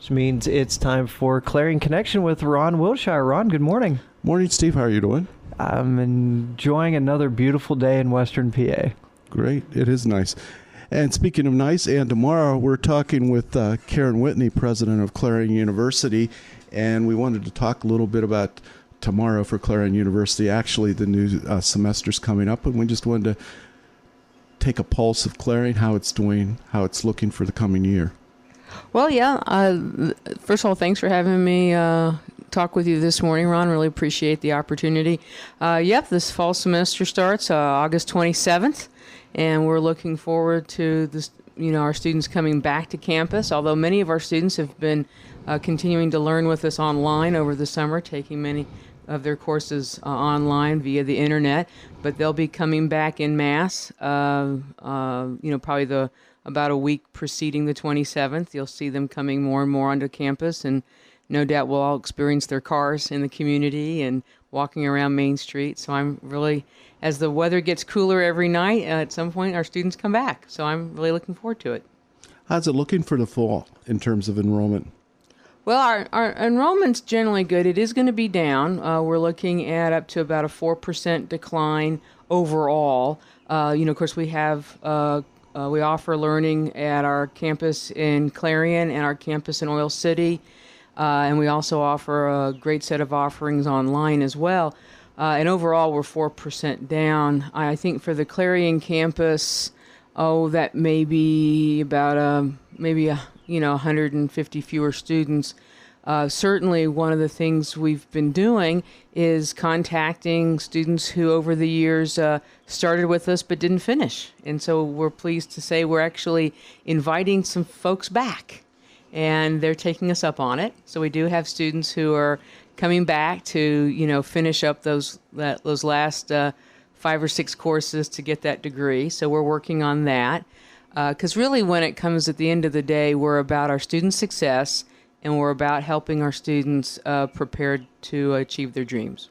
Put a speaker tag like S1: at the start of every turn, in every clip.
S1: Which means it's time for Clarion Connection with Ron Wilshire. Ron, good morning.
S2: Morning, Steve. How are you doing?
S1: I'm enjoying another beautiful day in Western PA.
S2: Great. It is nice. And speaking of nice, and tomorrow we're talking with Karen Whitney, president of Clarion University, and we wanted to talk a little bit about tomorrow for Clarion University. Actually, the new semester's coming up, and we just wanted to take a pulse of Clarion, how it's doing, how it's looking for the coming year.
S3: Well, yeah. First of all, thanks for having me talk with you this morning, Ron. Really appreciate the opportunity. This fall semester starts August 27th, and we're looking forward to this. Our students coming back to campus. Although many of our students have been continuing to learn with us online over the summer, taking many of their courses online via the internet, but they'll be coming back en masse. Probably about a week preceding the 27th, you'll see them coming more and more onto campus, and no doubt we'll all experience their cars in the community and walking around Main Street. So I'm really, as the weather gets cooler every night, at some point our students come back. So I'm really looking forward to it.
S2: How's it looking for the fall in terms of enrollment?
S3: Well, our enrollment's generally good. It is going to be down. We're looking at up to about a 4% decline overall. Of course, we have we offer learning at our campus in Clarion and our campus in Oil City, and we also offer a great set of offerings online as well. And overall, we're 4% down. I think for the Clarion campus, that may be about 150 fewer students. Certainly, one of the things we've been doing is contacting students who over the years started with us but didn't finish. And so we're pleased to say we're actually inviting some folks back, and they're taking us up on it. So we do have students who are coming back to, finish up those last 5 or 6 courses to get that degree. So we're working on that. Because really, when it comes at the end of the day, we're about our student success, and we're about helping our students prepare to achieve their dreams.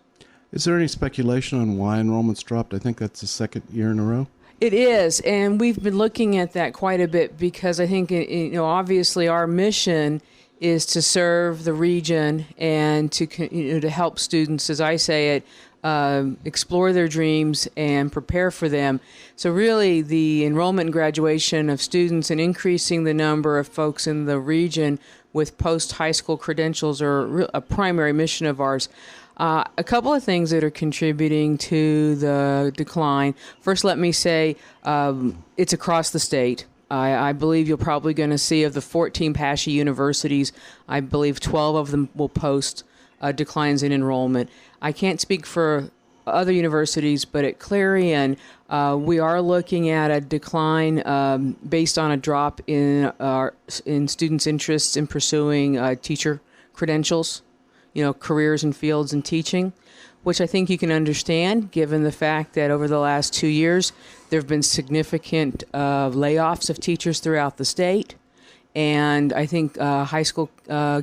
S2: Is there any speculation on why enrollment's dropped? I think that's the second year in a row.
S3: It is, and we've been looking at that quite a bit because I think, obviously our mission is to serve the region and to help students, as I say it, explore their dreams and prepare for them. So really the enrollment and graduation of students and increasing the number of folks in the region with post-high school credentials are a primary mission of ours. A couple of things that are contributing to the decline. First, let me say it's across the state. I believe you're probably going to see of the 14 PASHE universities, I believe 12 of them will post declines in enrollment. I can't speak for other universities, but at Clarion, we are looking at a decline based on a drop in students' interests in pursuing teacher credentials, careers and fields in teaching, which I think you can understand given the fact that over the last 2 years, there have been significant layoffs of teachers throughout the state. And I think high school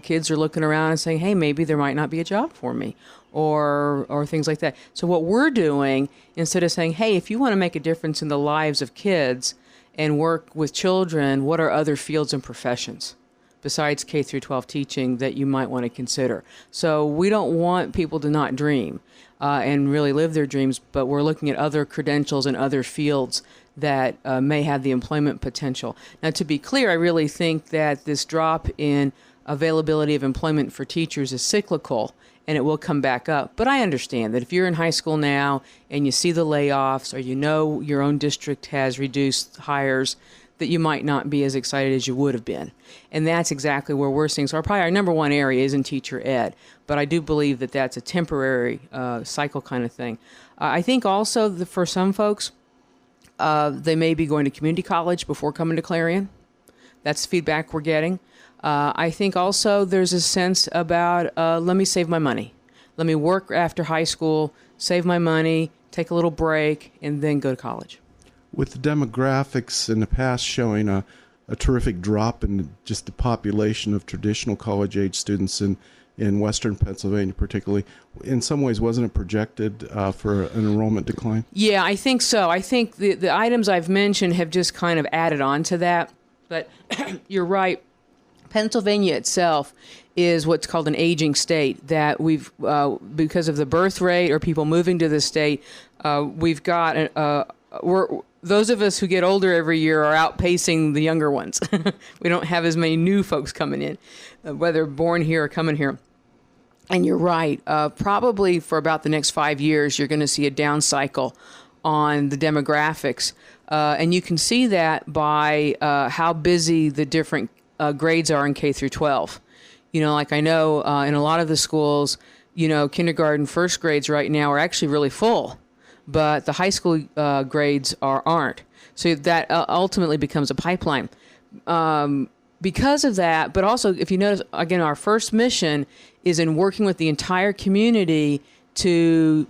S3: kids are looking around and saying, hey, maybe there might not be a job for me or things like that. So what we're doing, instead of saying, hey, if you want to make a difference in the lives of kids and work with children, what are other fields and professions besides K through 12 teaching that you might want to consider? So we don't want people to not dream and really live their dreams, but we're looking at other credentials and other fields that may have the employment potential. Now, to be clear, I really think that this drop in availability of employment for teachers is cyclical, and it will come back up. But I understand that if you're in high school now and you see the layoffs or your own district has reduced hires, that you might not be as excited as you would have been. And that's exactly where we're seeing. So probably our number one area is in teacher ed, but I do believe that that's a temporary cycle kind of thing. I think also for some folks, they may be going to community college before coming to Clarion. That's the feedback we're getting. I think also there's a sense about, let me save my money. Let me work after high school, save my money, take a little break, and then go to college.
S2: With the demographics in the past showing a terrific drop in just the population of traditional college-age students in Western Pennsylvania particularly, in some ways wasn't it projected for an enrollment decline?
S3: Yeah, I think so. I think the items I've mentioned have just kind of added on to that. But you're right. Pennsylvania itself is what's called an aging state, that we've, because of the birth rate or people moving to the state, we've got, those of us who get older every year are outpacing the younger ones. We don't have as many new folks coming in, whether born here or coming here. And you're right, probably for about the next 5 years, you're going to see a down cycle on the demographics. And you can see that by how busy the different grades are in K through 12. Like I know in a lot of the schools, kindergarten, first grades right now are actually really full, but the high school grades aren't. So that ultimately becomes a pipeline. Because of that, but also if you notice, again, our first mission is in working with the entire community to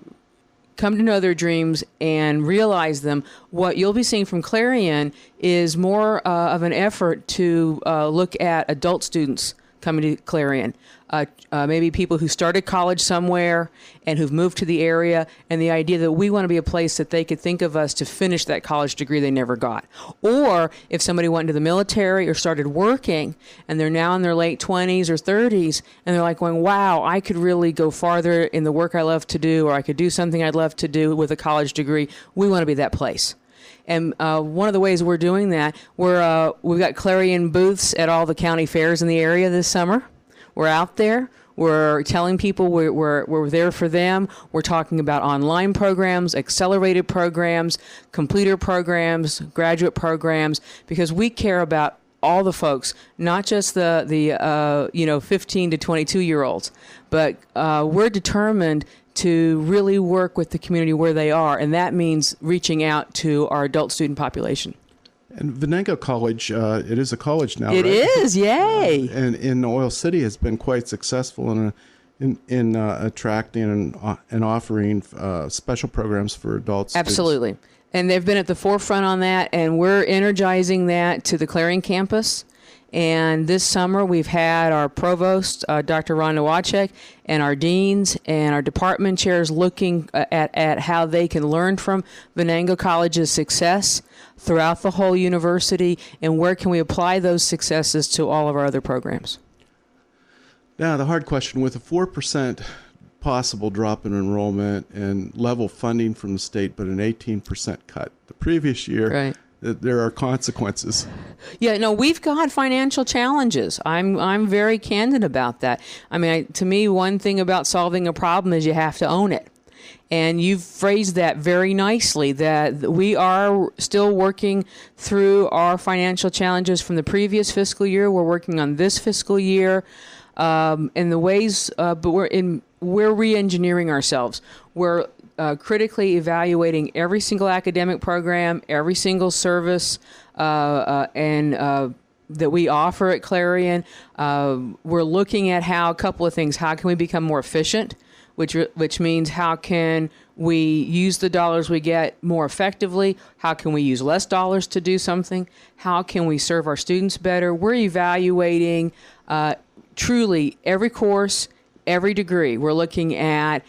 S3: come to know their dreams and realize them. What you'll be seeing from Clarion is more of an effort to look at adult students coming to Clarion. Maybe people who started college somewhere and who've moved to the area, and the idea that we want to be a place that they could think of us to finish that college degree they never got. Or if somebody went into the military or started working and they're now in their late 20s or 30s and they're like going, wow, I could really go farther in the work I love to do, or I could do something I'd love to do with a college degree. We want to be that place. And one of the ways we're doing that, we've got Clarion booths at all the county fairs in the area this summer. We're out there. We're telling people we're there for them. We're talking about online programs, accelerated programs, completer programs, graduate programs, because we care about all the folks, not just the 15 to 22-year-olds, but we're determined to really work with the community where they are, and that means reaching out to our adult student population.
S2: And Venango College, it is a college now,
S3: It
S2: right?
S3: is, yay!
S2: And in Oil City has been quite successful in attracting and offering special programs for adults.
S3: Absolutely. And they've been at the forefront on that, and we're energizing that to the Clarion campus. And this summer, we've had our provost, Dr. Ron Nowacek, and our deans and our department chairs looking at how they can learn from Venango College's success throughout the whole university, and where can we apply those successes to all of our other programs.
S2: Now, the hard question, with a 4% possible drop in enrollment and level funding from the state, but an 18% cut the previous year,
S3: right,
S2: there are consequences.
S3: Yeah, no, we've got financial challenges. I'm very candid about that. I mean, to me, one thing about solving a problem is you have to own it. And you've phrased that very nicely, that we are still working through our financial challenges from the previous fiscal year. We're working on this fiscal year in the ways, but we're re-engineering ourselves. We're critically evaluating every single academic program, every single service, and that we offer at Clarion. We're looking at a couple of things. How can we become more efficient? Which means how can we use the dollars we get more effectively? How can we use less dollars to do something? How can we serve our students better? We're evaluating truly every course, every degree. We're looking at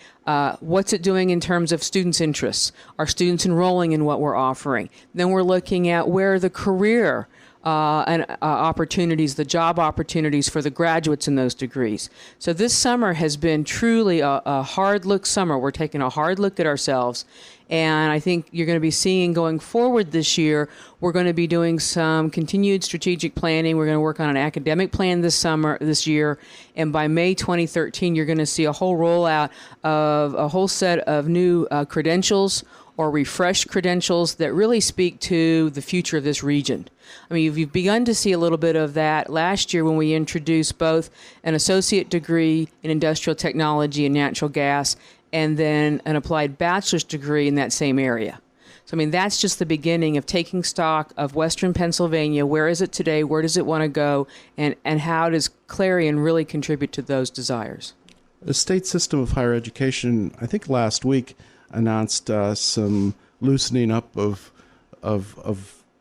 S3: what's it doing in terms of students' interests. Are students enrolling in what we're offering? Then we're looking at where the career and opportunities, the job opportunities for the graduates in those degrees. So this summer has been truly a hard look summer. We're taking a hard look at ourselves. And I think you're going to be seeing going forward this year, we're going to be doing some continued strategic planning. We're going to work on an academic plan this year. And by May 2013, you're going to see a whole rollout of a whole set of new credentials or refreshed credentials that really speak to the future of this region. I mean, you've begun to see a little bit of that last year when we introduced both an associate degree in industrial technology and natural gas, and then an applied bachelor's degree in that same area. So, I mean, that's just the beginning of taking stock of Western Pennsylvania. Where is it today? Where does it want to go? And how does Clarion really contribute to those desires?
S2: The state system of higher education, I think last week, announced some loosening up of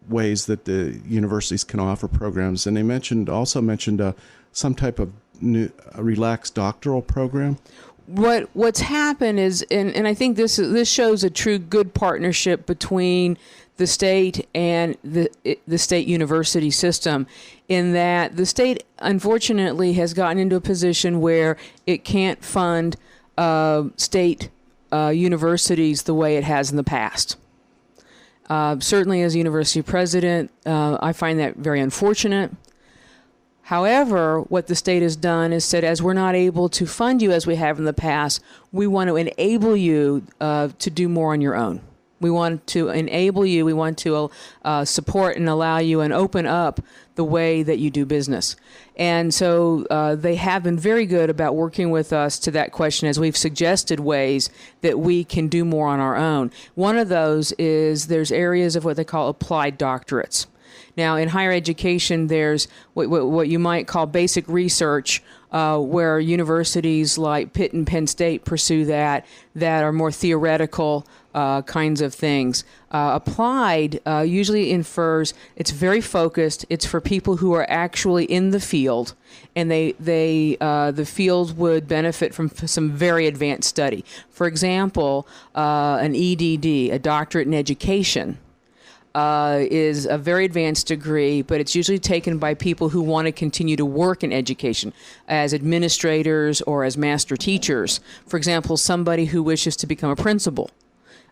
S2: ways that the universities can offer programs, and they also mentioned some type of new relaxed doctoral program. What's
S3: happened is, and I think this shows a true good partnership between the state and the state university system, in that the state, unfortunately, has gotten into a position where it can't fund state universities the way it has in the past. Certainly as a university president, I find that very unfortunate. However, what the state has done is said, as we're not able to fund you as we have in the past, we want to enable you to do more on your own. We want to enable you, we want to support and allow you and open up the way that you do business. And so they have been very good about working with us to that question, as we've suggested ways that we can do more on our own. One of those is there's areas of what they call applied doctorates. Now, in higher education, there's what you might call basic research, where universities like Pitt and Penn State pursue that are more theoretical kinds of things. Applied usually infers it's very focused. It's for people who are actually in the field, and the field would benefit from some very advanced study. For example, an EDD, a doctorate in education, is a very advanced degree, but it's usually taken by people who want to continue to work in education as administrators or as master teachers. For example, somebody who wishes to become a principal,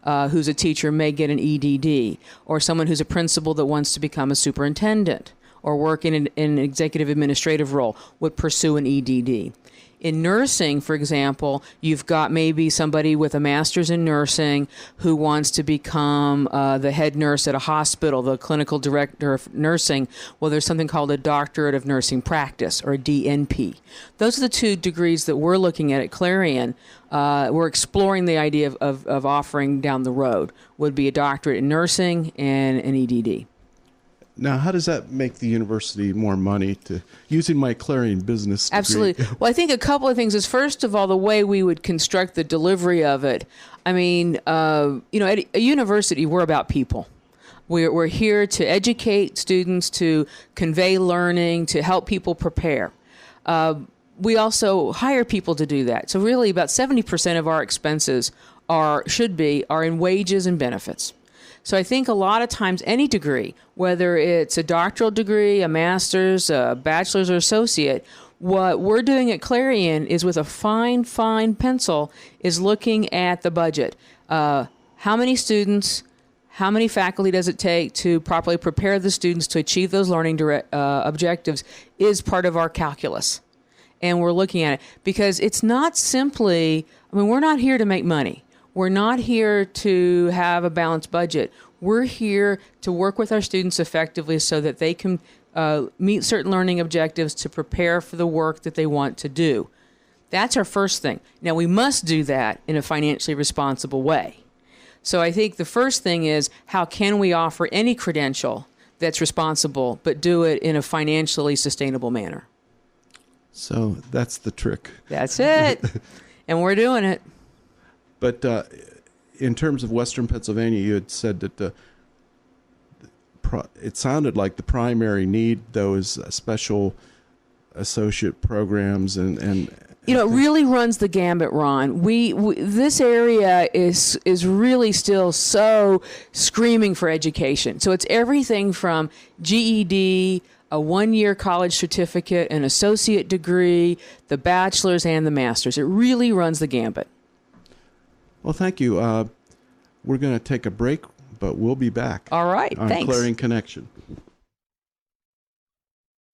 S3: who's a teacher, may get an EDD, or someone who's a principal that wants to become a superintendent or work in an executive administrative role would pursue an EDD. In nursing, for example, you've got maybe somebody with a master's in nursing who wants to become the head nurse at a hospital, the clinical director of nursing. Well, there's something called a doctorate of nursing practice, or a DNP. Those are the two degrees that we're looking at Clarion. We're exploring the idea of offering down the road, would be a doctorate in nursing and an EDD.
S2: Now, how does that make the university more money to using my Clarion business degree?
S3: Absolutely. Well, I think a couple of things is, first of all, the way we would construct the delivery of it. I mean, at a university, we're about people. We're here to educate students, to convey learning, to help people prepare. We also hire people to do that. So really, about 70% of our expenses are in wages and benefits. So I think a lot of times any degree, whether it's a doctoral degree, a master's, a bachelor's, or associate, what we're doing at Clarion is, with a fine, fine pencil, is looking at the budget. How many students, how many faculty does it take to properly prepare the students to achieve those learning objectives is part of our calculus. And we're looking at it because it's not simply, we're not here to make money. We're not here to have a balanced budget. We're here to work with our students effectively so that they can meet certain learning objectives to prepare for the work that they want to do. That's our first thing. Now, we must do that in a financially responsible way. So I think the first thing is, how can we offer any credential that's responsible, but do it in a financially sustainable manner?
S2: So that's the trick.
S3: That's it. And we're doing it.
S2: But in terms of Western Pennsylvania, you had said that it sounded like the primary need, though, is special associate programs and
S3: it really runs the gambit, Ron. We this area is really still so screaming for education. So it's everything from GED, a one-year college certificate, an associate degree, the bachelor's, and the master's. It really runs the gambit.
S2: Well, thank you. We're going to take a break, but we'll be back.
S3: All right,
S2: on
S3: thanks.
S2: Clarion Connection.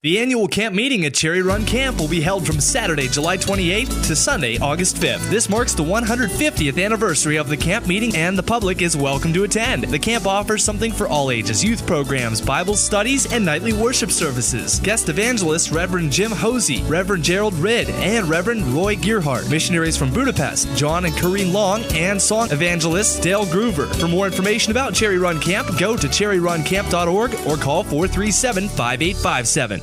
S4: The annual camp meeting at Cherry Run Camp will be held from Saturday, July 28th to Sunday, August 5th. This marks the 150th anniversary of the camp meeting, and the public is welcome to attend. The camp offers something for all ages: youth programs, Bible studies, and nightly worship services. Guest evangelists Reverend Jim Hosey, Reverend Gerald Ridd, and Reverend Roy Gearhart. Missionaries from Budapest, John and Corrine Long, and song evangelist Dale Groover. For more information about Cherry Run Camp, go to cherryruncamp.org or call 437-5857.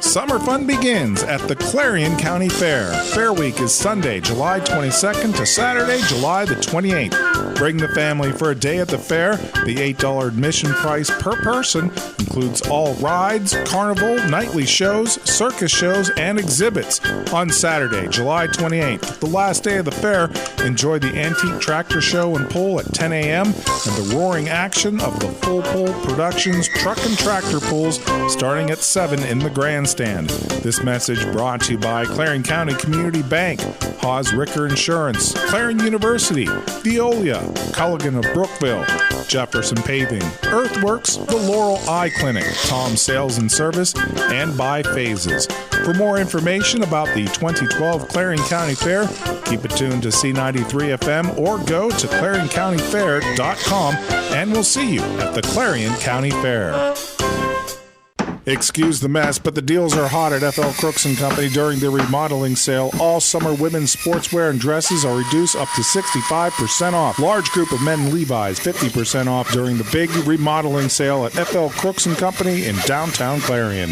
S5: Summer fun begins at the Clarion County Fair. Fair Week is Sunday, July 22nd to Saturday, July the 28th. Bring the family for a day at the fair. The $8 admission price per person includes all rides, carnival, nightly shows, circus shows, and exhibits. On Saturday, July 28th, the last day of the fair, enjoy the antique tractor show and pull at 10 a.m. and the roaring action of the Full Pull Productions truck and tractor pulls starting at 7 in the grandstand. This message brought to you by Clarion County Community Bank, Haas Ricker Insurance, Clarion University, Veolia, Culligan of Brookville, Jefferson Paving, Earthworks, the Laurel Eye Clinic, Tom Sales and Service, and by Phases. For more information about the 2012 Clarion County Fair, keep it tuned to C93 FM or go to ClarionCountyFair.com, and we'll see you at the Clarion County Fair. Excuse the mess, but the deals are hot at FL Crooks & Company during the remodeling sale. All summer women's sportswear and dresses are reduced up to 65% off. Large group of men Levi's, 50% off during the big remodeling sale at FL Crooks & Company in downtown Clarion.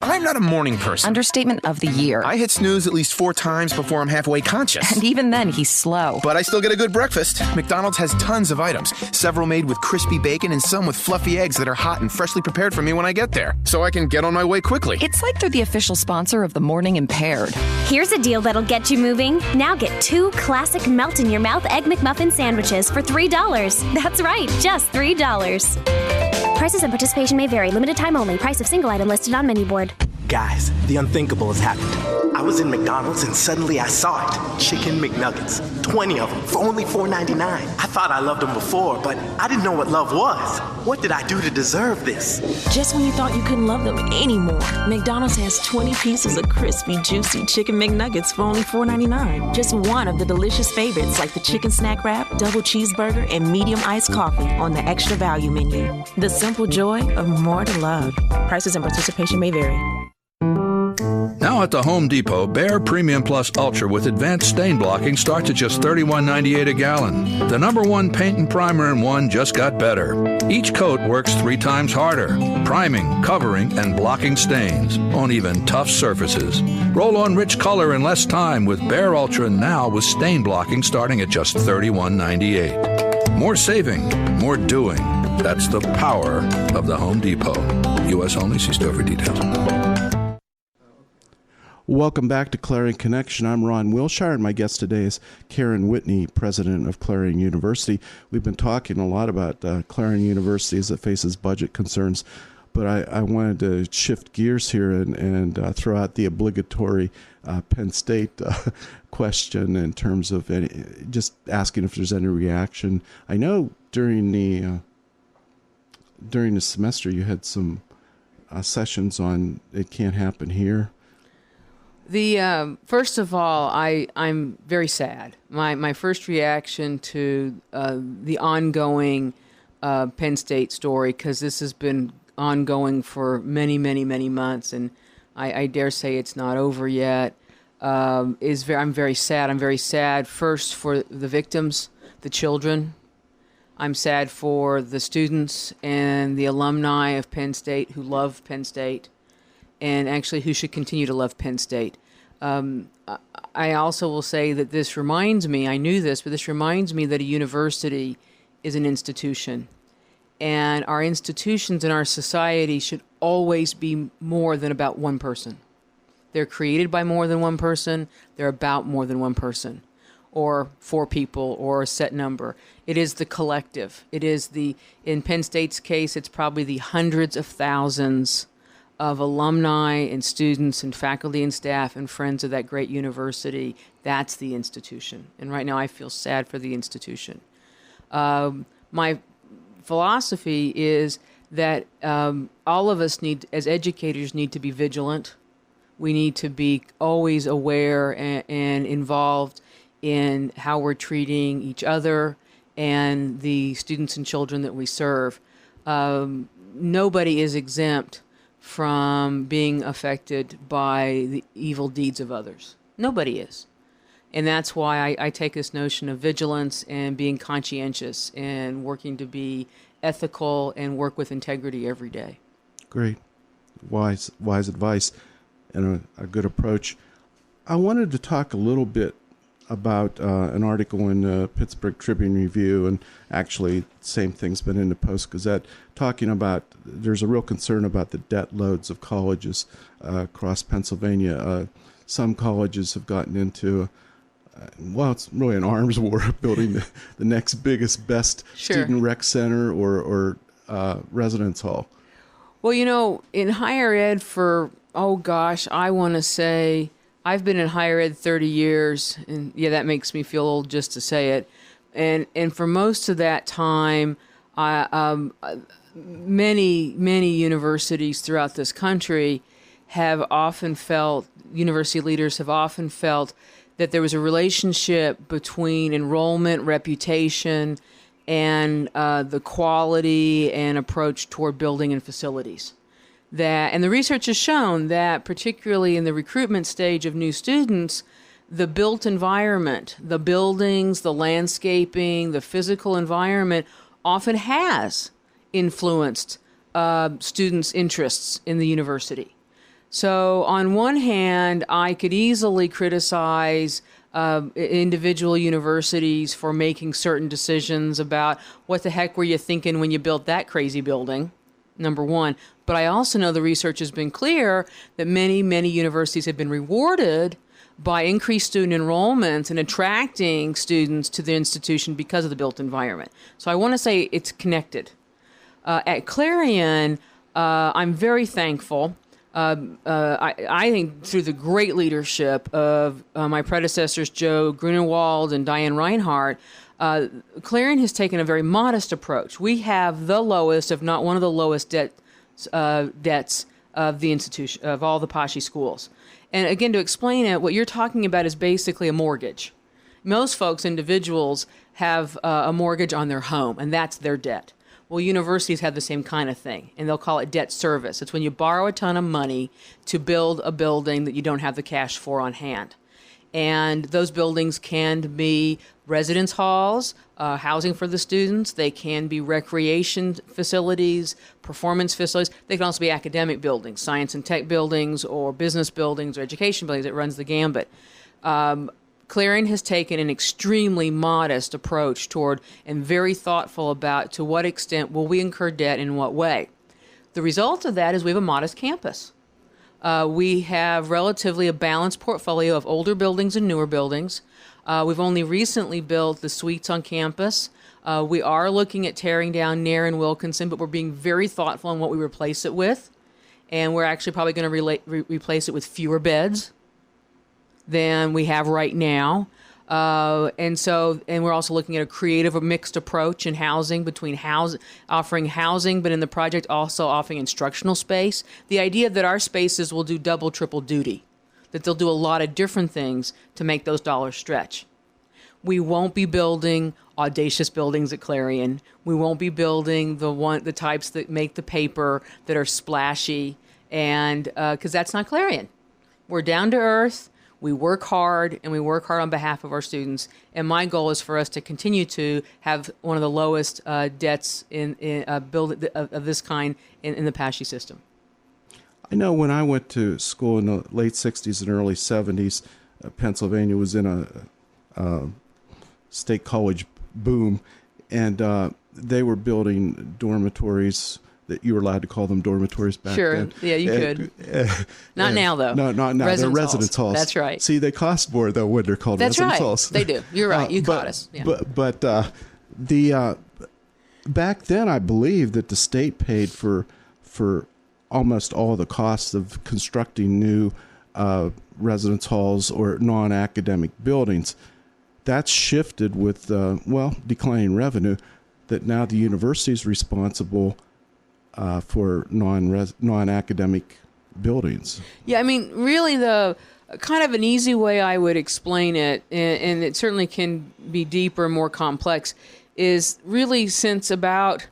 S6: I'm not a morning person.
S7: Understatement of the year.
S6: I hit snooze at least 4 times before I'm halfway conscious.
S7: And even then, he's slow.
S6: But I still get a good breakfast. McDonald's has tons of items, several made with crispy bacon and some with fluffy eggs that are hot and freshly prepared for me when I get there, so I can get on my way quickly.
S7: It's like they're the official sponsor of the Morning Impaired.
S8: Here's a deal that'll get you moving. Now get 2 classic melt-in-your-mouth Egg McMuffin sandwiches for $3. That's right, just $3. Prices and participation may vary. Limited time only. Price of single item listed on menu board.
S9: Guys, the unthinkable has happened. I was in McDonald's and suddenly I saw it. Chicken McNuggets. 20 of them for only $4.99. I thought I loved them before, but I didn't know what love was. What did I do to deserve this?
S10: Just when you thought you couldn't love them anymore, McDonald's has 20 pieces of crispy, juicy Chicken McNuggets for only $4.99. Just one of the delicious favorites like the chicken snack wrap, double cheeseburger, and medium iced coffee on the extra value menu. The simple joy of more to love. Prices and participation may vary.
S11: Now at the Home Depot, Behr Premium Plus Ultra with advanced stain blocking starts at just $31.98 a gallon. The #1 paint and primer in one just got better. Each coat works 3 times harder, priming, covering, and blocking stains on even tough surfaces. Roll on rich color in less time with Behr Ultra now with stain blocking starting at just $31.98. More saving, more doing. That's the power of the Home Depot. U.S. only. See store for details.
S2: Welcome back to Clarion Connection. I'm Ron Wilshire, and my guest today is Karen Whitney, president of Clarion University. We've been talking a lot about Clarion University as it faces budget concerns, but I wanted to shift gears here and throw out the obligatory Penn State question in terms of just asking if there's any reaction. I know during the semester you had some sessions on it can't happen here.
S3: First of all, I'm very sad. My first reaction to the ongoing Penn State story, because this has been ongoing for many, many, many months, and I dare say it's not over yet, I'm very sad. I'm very sad first for the victims, the children. I'm sad for the students and the alumni of Penn State who love Penn State, and actually who should continue to love Penn State. I also will say that this reminds me, I knew this, but this reminds me that a university is an institution. And our institutions in our society should always be more than about one person. They're created by more than one person. They're about more than one person, or 4 people, or a set number. It is the collective. It is in Penn State's case, it's probably the hundreds of thousands of alumni and students and faculty and staff and friends of that great university. That's the institution. And right now I feel sad for the institution. My philosophy is that all of us as educators, need to be vigilant. We need to be always aware and involved in how we're treating each other and the students and children that we serve. Nobody is exempt from being affected by the evil deeds of others. Nobody is. And that's why I take this notion of vigilance and being conscientious and working to be ethical and work with integrity every day.
S2: Great. Wise advice and a good approach. I wanted to talk a little bit about an article in the Pittsburgh Tribune Review, and actually same thing's been in the Post-Gazette, talking about there's a real concern about the debt loads of colleges across Pennsylvania. Some colleges have gotten into, it's really an arms war building the next biggest, best student rec center or residence hall.
S3: Well, in higher ed for, I want to say, I've been in higher ed 30 years, and that makes me feel old just to say it. And for most of that time, many universities throughout this country have often felt, university leaders have often felt that there was a relationship between enrollment, reputation, and the quality and approach toward building and facilities. And the research has shown that particularly in the recruitment stage of new students, the built environment, the buildings, the landscaping, the physical environment often has influenced students' interests in the university. So on one hand, I could easily criticize individual universities for making certain decisions about what the heck were you thinking when you built that crazy building, number one. But I also know the research has been clear that many universities have been rewarded by increased student enrollment and attracting students to the institution because of the built environment. So I want to say it's connected. At Clarion, I'm very thankful. I think through the great leadership of my predecessors, Joe Grunewald and Diane Reinhardt, Clarion has taken a very modest approach. We have the lowest, if not one of the lowest debts of the institution, of all the PASHE schools. And again, to explain it, what you're talking about is basically a mortgage. Most folks, individuals, have a mortgage on their home, and that's their debt. Well, universities have the same kind of thing, and they'll call it debt service. It's when you borrow a ton of money to build a building that you don't have the cash for on hand. And those buildings can be residence halls, housing for the students. They can be recreation facilities, performance facilities. They can also be academic buildings, science and tech buildings, or business buildings, or education buildings. It runs the gambit. Clarion has taken an extremely modest approach toward and very thoughtful about to what extent will we incur debt and in what way. The result of that is we have a modest campus. We have relatively a balanced portfolio of older buildings and newer buildings. We've only recently built the suites on campus. We are looking at tearing down Nair and Wilkinson, but we're being very thoughtful on what we replace it with. And we're actually probably going to replace it with fewer beds than we have right now. And we're also looking at a creative or mixed approach in housing, between offering housing, but in the project also offering instructional space. The idea that our spaces will do double, triple duty, that they'll do a lot of different things to make those dollars stretch. We won't be building audacious buildings at Clarion. We won't be building the types that make the paper, that are splashy, and because that's not Clarion. We're down to earth. We work hard, and we work hard on behalf of our students. And my goal is for us to continue to have one of the lowest debts of this kind in the PASHE system.
S2: I know when I went to school in the late 60s and early 70s, Pennsylvania was in a state college boom, and they were building dormitories. That you were allowed to call them dormitories back then. Sure,
S3: yeah, you could. Not now, though.
S2: No, not now. They're residence halls.
S3: That's right.
S2: See, they cost more, though, when they're called residence halls.
S3: They do. You're right. You caught us. Yeah.
S2: But back then, I believe that the state paid for almost all the costs of constructing new residence halls or non-academic buildings. That's shifted with, declining revenue, that now the university is responsible for non-academic buildings.
S3: Yeah, I mean, really the kind of an easy way I would explain it, and it certainly can be deeper, more complex, is really since about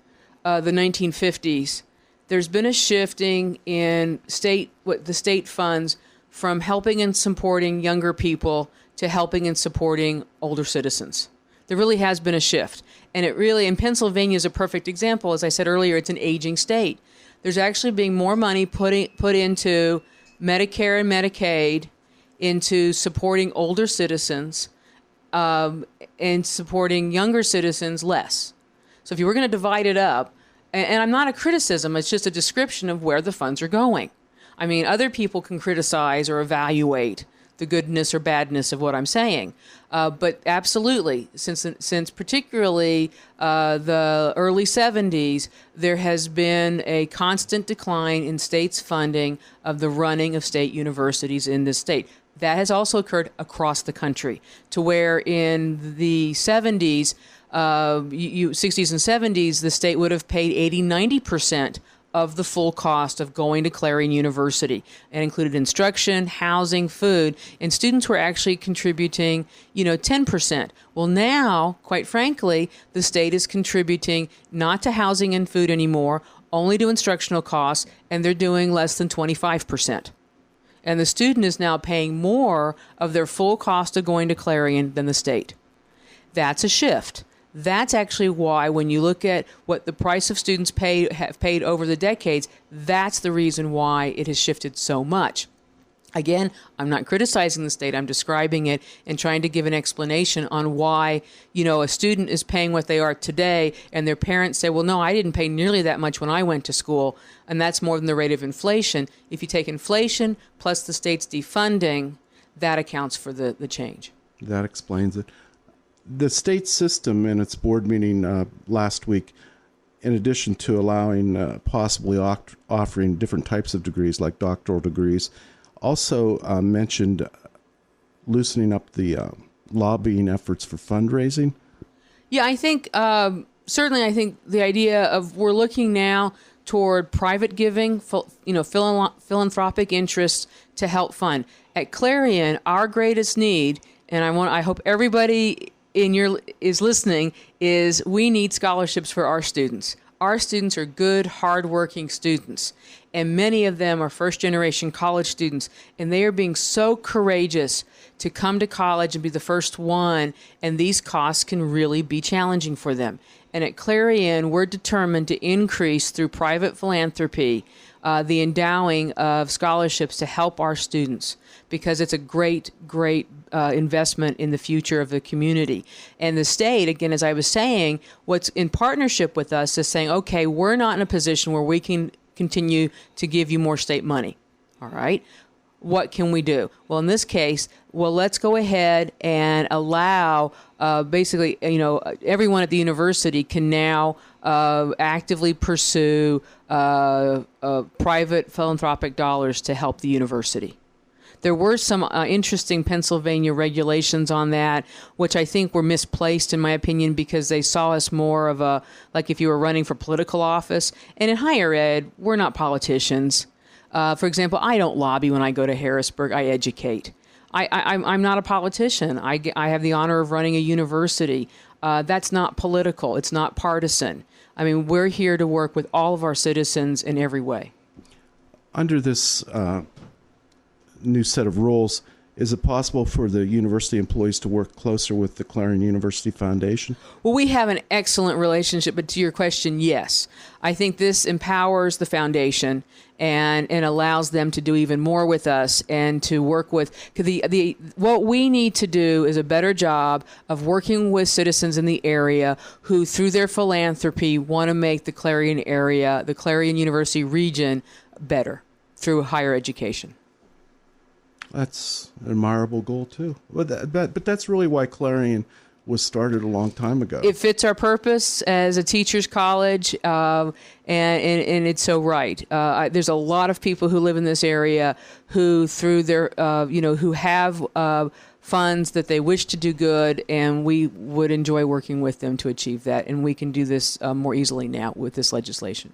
S3: the 1950s, there's been a shifting in the state funds from helping and supporting younger people to helping and supporting older citizens. There really has been a shift. And and Pennsylvania is a perfect example. As I said earlier, it's an aging state. There's actually being more money put into Medicare and Medicaid, into supporting older citizens, and supporting younger citizens less. So if you were going to divide it up, and I'm not a criticism, it's just a description of where the funds are going. I mean, other people can criticize or evaluate the goodness or badness of what I'm saying. But absolutely, since particularly the early 70s, there has been a constant decline in states' funding of the running of state universities in this state. That has also occurred across the country, to where in the 70s, 60s and 70s, the state would have paid 80-90% of the full cost of going to Clarion University, and included instruction, housing, food, and students were actually contributing, 10%. Well, now, quite frankly, the state is contributing not to housing and food anymore, only to instructional costs, and they're doing less than 25%. And the student is now paying more of their full cost of going to Clarion than the state. That's a shift. That's actually why, when you look at what the price of students have paid over the decades, that's the reason why it has shifted so much. Again, I'm not criticizing the state. I'm describing it and trying to give an explanation on why, a student is paying what they are today, and their parents say, well, no, I didn't pay nearly that much when I went to school, and that's more than the rate of inflation. If you take inflation plus the state's defunding, that accounts for the change.
S2: That explains it. The state system in its board meeting last week, in addition to allowing possibly offering different types of degrees like doctoral degrees, also mentioned loosening up the lobbying efforts for fundraising.
S3: Yeah, I think certainly the idea of we're looking now toward private giving, philanthropic interests to help fund. At Clarion, our greatest need, and I hope everybody is listening, is we need scholarships for our students. Our students are good, hardworking students, and many of them are first-generation college students, and they are being so courageous to come to college and be the first one, and these costs can really be challenging for them. And at Clarion, we're determined to increase through private philanthropy the endowing of scholarships to help our students, because it's a great investment in the future of the community. And the state, again, as I was saying, what's in partnership with us is saying, okay, we're not in a position where we can continue to give you more state money. All right. What can we do? Well, in this case, let's go ahead and allow basically, everyone at the university can now actively pursue private philanthropic dollars to help the university. There were some interesting Pennsylvania regulations on that, which I think were misplaced, in my opinion, because they saw us more of like if you were running for political office. And in higher ed, we're not politicians. For example, I don't lobby when I go to Harrisburg. I educate. I'm not a politician. I have the honor of running a university. That's not political. It's not partisan. I mean, we're here to work with all of our citizens in every way.
S2: Under this new set of rules, is it possible for the university employees to work closer with the Clarion University Foundation?
S3: Well, we have an excellent relationship, but to your question, yes. I think this empowers the foundation and allows them to do even more with us and to work with what we need to do is a better job of working with citizens in the area who, through their philanthropy, want to make the Clarion area, the Clarion University region, better through higher education.
S2: That's an admirable goal, too. But that's really why Clarion was started a long time ago.
S3: It fits our purpose as a teacher's college, and it's so right. There's a lot of people who live in this area who, through their, who have funds that they wish to do good, and we would enjoy working with them to achieve that. And we can do this more easily now with this legislation.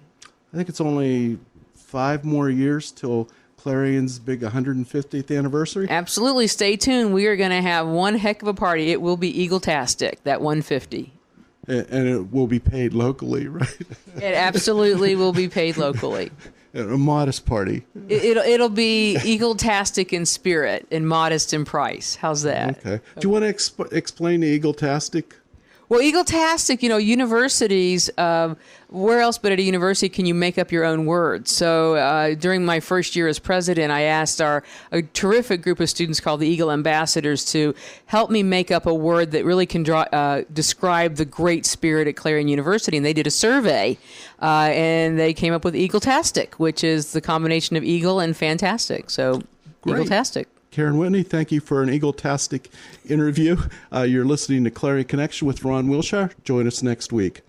S2: I think it's only 5 more years till Clarion's big 150th anniversary?
S3: Absolutely. Stay tuned. We are going to have one heck of a party. It will be Eagle-tastic, that 150.
S2: And it will be paid locally, right?
S3: It absolutely will be paid locally.
S2: A modest party.
S3: It'll be Eagle-tastic in spirit and modest in price. How's that?
S2: Okay. Do you want to explain the Eagle-tastic?
S3: Well, Eagle-tastic, universities, where else but at a university can you make up your own words? So during my first year as president, I asked a terrific group of students called the Eagle Ambassadors to help me make up a word that really can describe the great spirit at Clarion University. And they did a survey, and they came up with Eagle-tastic, which is the combination of eagle and fantastic. So
S2: Great.
S3: Eagle-tastic.
S2: Karen Whitney, thank you for an Eagle-tastic interview. You're listening to Clarion Connection with Ron Wilshire. Join us next week.